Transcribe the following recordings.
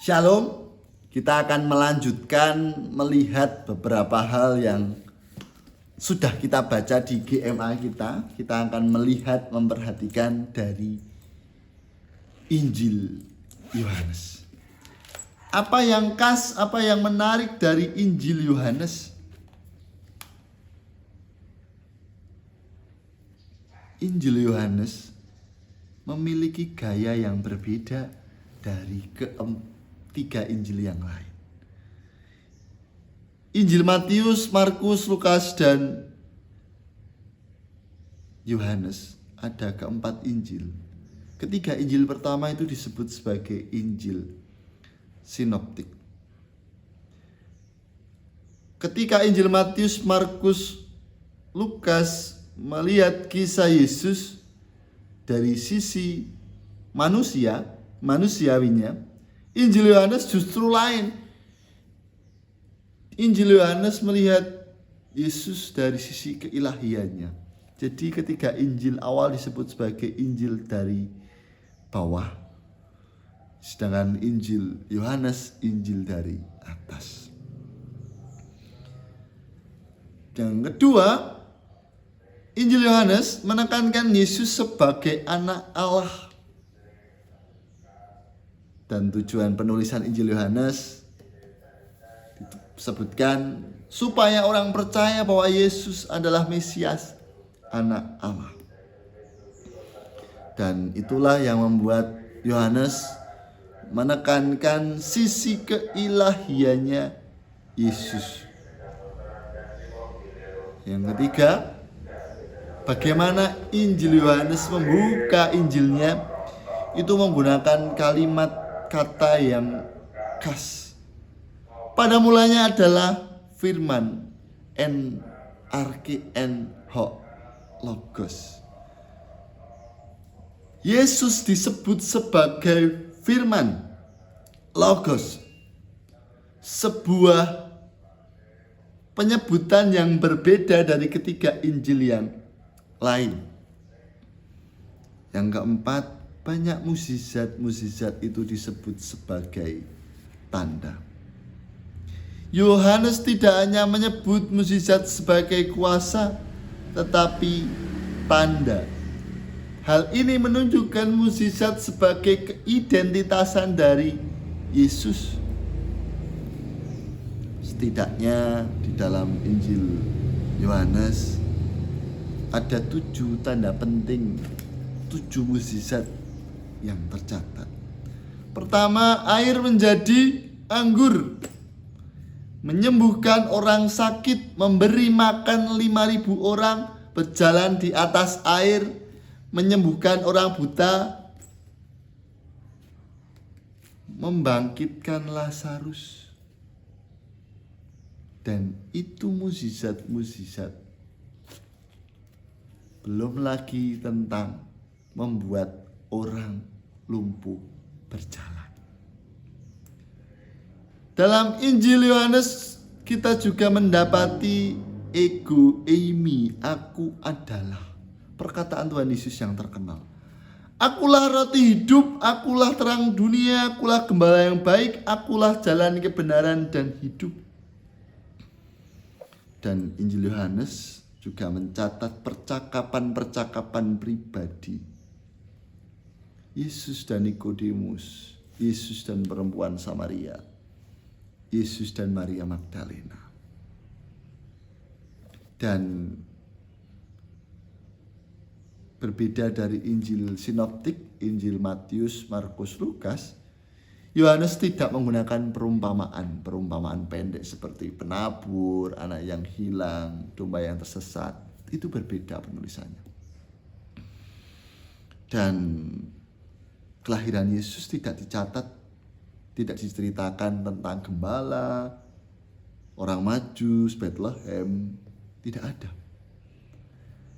Shalom, kita akan melanjutkan melihat beberapa hal yang sudah kita baca di GMA kita. Kita akan melihat, memperhatikan dari Injil Yohanes. Apa yang khas, apa yang menarik dari Injil Yohanes? Injil Yohanes memiliki gaya yang berbeda dari tiga Injil yang lain. Injil Matius, Markus, Lukas, dan Yohanes ada keempat Injil. Ketiga Injil pertama itu disebut sebagai Injil Sinoptik. Ketika Injil Matius, Markus, Lukas melihat kisah Yesus dari sisi manusiawinya, Injil Yohanes justru lain. Injil Yohanes melihat Yesus dari sisi keilahiannya. Jadi ketika Injil awal disebut sebagai Injil dari bawah, sedangkan Injil Yohanes Injil dari atas. Yang kedua, Injil Yohanes menekankan Yesus sebagai anak Allah. Dan tujuan penulisan Injil Yohanes disebutkan supaya orang percaya bahwa Yesus adalah Mesias, anak Allah. Dan itulah yang membuat Yohanes menekankan sisi keilahiannya Yesus. Yang ketiga, bagaimana Injil Yohanes membuka Injilnya itu menggunakan kalimat kata yang khas. Pada mulanya adalah firman, logos. Yesus disebut sebagai firman, logos. Sebuah penyebutan yang berbeda dari ketiga Injil yang lain. Yang keempat, banyak mukjizat itu disebut sebagai tanda. Yohanes tidak hanya menyebut mukjizat sebagai kuasa, tetapi tanda. Hal ini menunjukkan mukjizat sebagai keidentitasan dari Yesus. Setidaknya di dalam Injil Yohanes ada 7 tanda penting, 7 mukjizat yang tercatat. Pertama, air menjadi anggur, menyembuhkan orang sakit, memberi makan 5.000 orang, berjalan di atas air, menyembuhkan orang buta, membangkitkan Lazarus. Dan itu mukjizat-mukjizat. Belum lagi tentang membuat orang lumpuh berjalan. Dalam Injil Yohanes kita juga mendapati ego eimi, aku adalah. Perkataan Tuhan Yesus yang terkenal. Akulah roti hidup, akulah terang dunia, akulah gembala yang baik, akulah jalan kebenaran dan hidup. Dan Injil Yohanes juga mencatat percakapan-percakapan pribadi Yesus dan Nikodemus, Yesus dan perempuan Samaria, Yesus dan Maria Magdalena. Dan berbeda dari Injil Sinoptik, Injil Matius, Markus, Lukas, Yohanes tidak menggunakan perumpamaan pendek seperti penabur, anak yang hilang, domba yang tersesat. Itu berbeda penulisannya. Dan kelahiran Yesus tidak dicatat, tidak diceritakan tentang gembala, orang Majus, Bethlehem, tidak ada.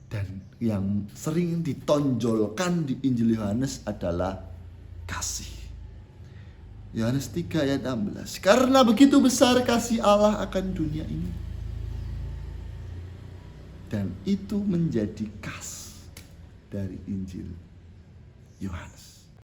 Dan yang sering ditonjolkan di Injil Yohanes adalah kasih. Yohanes 3 ayat 16. Karena begitu besar kasih Allah akan dunia ini. Dan itu menjadi khas dari Injil Yohanes.